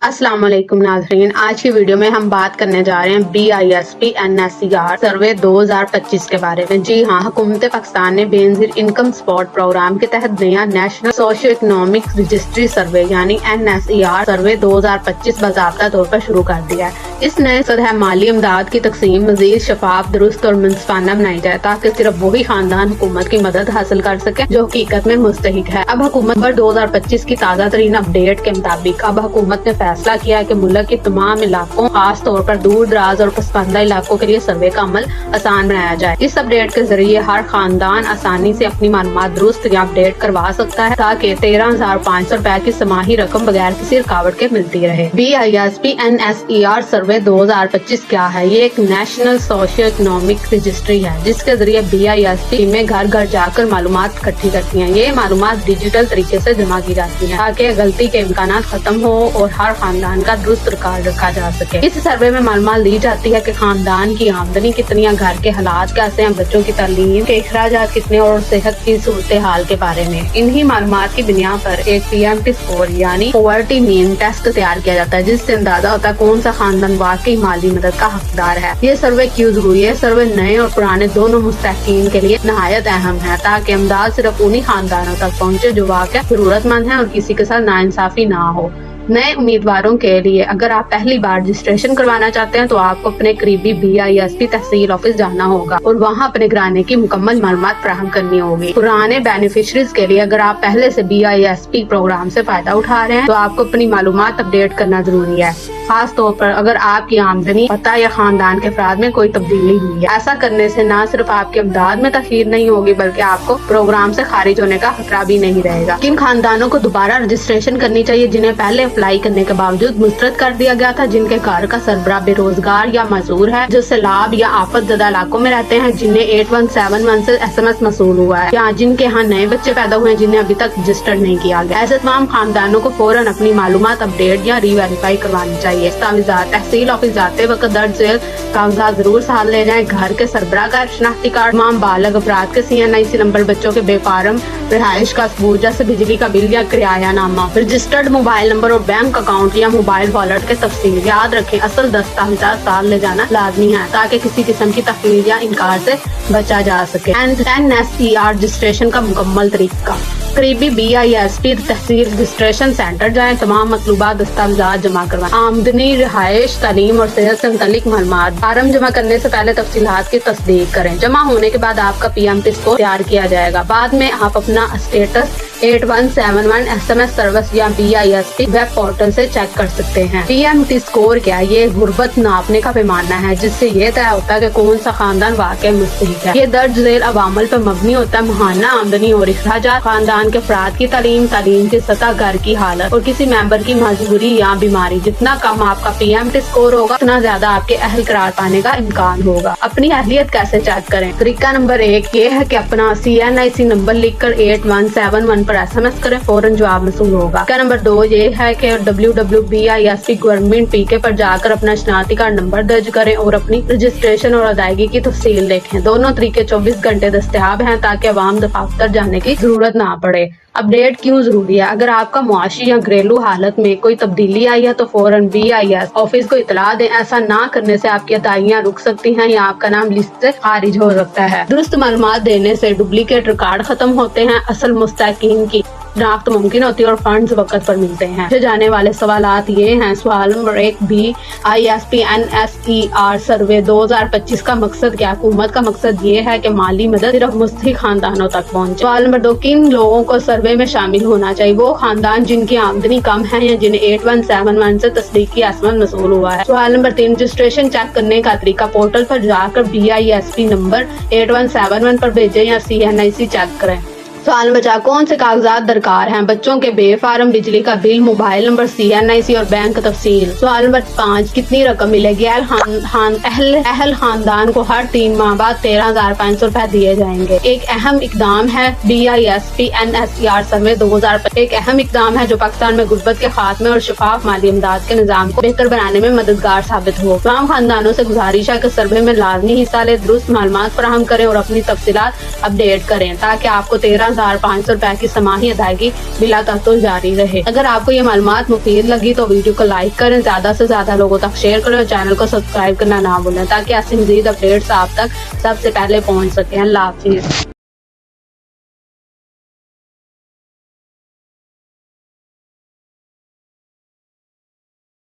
अस्सलाम वालेकुम नाज़रीन, आज की वीडियो में हम बात करने जा रहे हैं BISP NSER सर्वे 2025 के बारे में। जी हाँ, हुकूमत पाकिस्तान ने बेनज़ीर इनकम सपोर्ट प्रोग्राम के तहत नया नेशनल सोशियो इकोनॉमिक रजिस्ट्री सर्वे यानी NSER सर्वे 2025 बाज़ाब्ता तौर पर शुरू कर दिया है। इस नए सतह माली इमदाद की तकसीम मज़ीद शफाफ, दुरुस्त और मुनसिफाना बनाई जाए ताकि सिर्फ वही खानदान हुकूमत की मदद हासिल कर सके जो हकीकत में मुस्तहिक है। अब हुकूमत पर 2025 की ताज़ा तरीन अपडेट के मुताबिक अब हुकूमत ने फैसला किया है कि मुल्क के तमाम इलाकों, खास तौर पर दूर दराज और पसमानदा इलाकों के लिए सर्वे का अमल आसान बनाया जाए। इस अपडेट के जरिए हर खानदान आसानी से अपनी मालूमात दुरुस्त या अपडेट करवा सकता है ताकि 13,500 रुपए की समाही रकम बगैर किसी रुकावट के मिलती रहे। BISP NSER सर्वे 2025 क्या है? ये एक नेशनल सोशियो इकोनॉमिक रजिस्ट्री है जिसके जरिए BISP में घर घर जाकर मालूमात इकट्ठी करती हैं। ये मालूमात डिजिटल तरीके से जमा की जाती है ताकि गलती के इम्कान खत्म हो और हर खानदान का दुरुस्त रिकॉर्ड रखा जा सके। इस सर्वे में मालूमात दी जाती है कि खानदान की आमदनी कितनी है, घर के हालात कैसे हैं, बच्चों की तालीम के अखराजात कितने और सेहत की सूरत हाल के बारे में। इन्हीं मालूमात की बुनियाद पर एक PMT स्कोर यानी पॉवर्टी मीन टेस्ट तैयार किया जाता है जिससे अंदाजा होता है कौन सा खानदान वाकई माली मदद का हकदार है। ये सर्वे क्यों जरूरी है? सर्वे नए और पुराने दोनों मुस्तहिकीन के लिए नहायत अहम है ताकि इमदाद सिर्फ उन्हीं खानदानों तक पहुँचे जो वाकई जरूरतमंद है और किसी के साथ नाइंसाफी ना हो। नए उम्मीदवारों के लिए अगर आप पहली बार रजिस्ट्रेशन करवाना चाहते हैं तो आपको अपने करीबी BISP तहसील ऑफिस जाना होगा और वहां अपने घराने की मुकम्मल मालूमात फराहम करनी होगी। पुराने बेनिफिशरीज के लिए अगर आप पहले से BISP प्रोग्राम से फायदा उठा रहे हैं तो आपको अपनी मालूमात अपडेट करना जरूरी है, खास तौर पर अगर आपकी आमदनी, पता या खानदान के अफराद में कोई तब्दीली हुई है। ऐसा करने से न सिर्फ आपकी इमदाद में तखीर नहीं होगी बल्कि आपको प्रोग्राम से खारिज होने का खतरा भी नहीं रहेगा। किन खानदानों को दोबारा रजिस्ट्रेशन करनी चाहिए जिन्हें पहले अप्लाई करने के बावजूद मुस्तरद कर दिया गया था? जिनके घर का सरबराह बेरोजगार या मजदूर है, जो सैलाब या आफत ज़दा इलाकों में रहते हैं, जिन्हें 8171 से SMS मसूल हुआ है, या जिनके यहाँ नए बच्चे पैदा हुए हैं जिन्हें अभी तक रजिस्टर नहीं किया गया। ऐसे तमाम खानदानों को फौरन अपनी मालूमात अपडेट या रीवेरीफाई करवानी चाहिए। दस्तावेज़ात तहसील ऑफिस जाते वक्त दर्ज झेल कागजात जरूर साथ ले जाएं। घर के सरबराह का शनाख्ती कार्ड, तमाम बालग अफराद के CNIC नंबर, बच्चों के बेफारम रिहाइश का सबूत जैसे बिजली का बिल या किराया नामा, रजिस्टर्ड मोबाइल नंबर और बैंक अकाउंट या मोबाइल वॉलेट के तफसील। याद रखें, असल दस्तावेज़ात साथ ले जाना लाजमी है ताकि किसी किस्म की तखलील या इनकार से बचा जा सके। NSER रजिस्ट्रेशन का मुकम्मल तरीका: करीबी BISP तहसील रजिस्ट्रेशन सेंटर जाएं, तमाम मतलूबा दस्तावेज़ात जमा करवाएं। आमदनी, रिहाइश, तालीम और सेहत से मुतालिक मालूमात। फार्म जमा करने से पहले तफसीलात की तस्दीक करें। जमा होने के बाद आपका PMT स्कोर तैयार किया जाएगा। बाद में आप अपना स्टेटस 8171 SMS सर्विस या BISP वेब पोर्टल से चेक कर सकते हैं। PMT स्कोर क्या? ये गुर्बत नापने का पैमाना है जिससे ये तय होता है कि कौन सा खानदान वाकई मुस्तहिक है। ये दर्ज झेल अवामल पर मबनी होता है: माहाना आमदनी और अखराजात, खानदान के अफराद की तालीम की सतह, घर की हालत और किसी मेंबर की मजबूरी या बीमारी। जितना कम आपका PMT स्कोर होगा उतना ज्यादा आपके अहल करार पाने का इम्कान होगा। अपनी अहलियत कैसे चेक करें? तरीका नंबर 1 ये है कि अपना CNIC नंबर लिखकर 8171 पर SMS करें, फौरन जवाब मसूल होगा। तरीका नंबर 2 ये है कि www.BISP गवर्नमेंट PK पर जाकर अपना शनाख्ती कार्ड नंबर दर्ज करें और अपनी रजिस्ट्रेशन और अदायगी की तफसील देखें। दोनों तरीके 24 घंटे दस्तयाब हैं ताकि अवाम दफ्तर जाने की जरूरत ना पड़े। अपडेट क्यों जरूरी है? अगर आपका मुआशी या घरेलू हालत में कोई तब्दीली आई है तो फौरन BIS ऑफिस को इतला दें। ऐसा ना करने से आपकी अदाइयाँ रुक सकती हैं या आपका नाम लिस्ट से खारिज हो सकता है। दुरुस्त मालूमात देने से डुप्लीकेट रिकॉर्ड खत्म होते हैं, असल मुस्तहिकीन की शनाख्त मुमकिन होती है और फंड्स वक्त पर मिलते हैं। पूछे जाने वाले सवालात ये हैं। सवाल नंबर 1, BISP NSER सर्वे 2025 का मकसद क्या? हुकूमत का मकसद ये है कि माली मदद सिर्फ मुस्तहिक खानदानों तक पहुँचे। सवाल नंबर 2, किन लोगों को सर्वे में शामिल होना चाहिए? वो खानदान जिनकी आमदनी कम है या जिन्हें 8171 से तस्दीकी SMS मसूल हुआ है। सवाल नंबर 3, रजिस्ट्रेशन चेक करने का तरीका: पोर्टल पर जाकर BISP नंबर 8171 पर भेजें या CNIC चेक करें। सवाल नंबर 4, कौन से कागजात दरकार हैं? बच्चों के बेफारम, बिजली का बिल, मोबाइल नंबर, CNIC और बैंक तफसील। सवाल नंबर 5, कितनी रकम मिलेगी? अहल खानदान को हर 3 माह बाद 13,500 रुपए दिए जाएंगे। एक अहम इकदाम है BISP NSER सर्वे 2025 एक अहम इकदाम है जो पाकिस्तान में गुर्बत के खात्मे और शफाफ माली इमदाद के निजाम को बेहतर बनाने में मददगार साबित हो। तमाम खानदानों से गुजारिश है कि सर्वे में लाजमी हिस्सा ले, दुरुस्त मालूमात फराहम करें और अपनी तफसीलात अपडेट करें ताकि आपको 13 13,500 रुपए की समाही अदायगी बिला तातुल जारी रहे। अगर आपको ये मालूमात मुफीद लगी तो वीडियो को लाइक करें, ज्यादा से ज्यादा लोगों तक शेयर करें और चैनल को सब्सक्राइब करना ना भूलें ताकि ऐसी मजीद अपडेट्स आप तक सबसे पहले पहुंच सकें। अल्लाह हाफिज।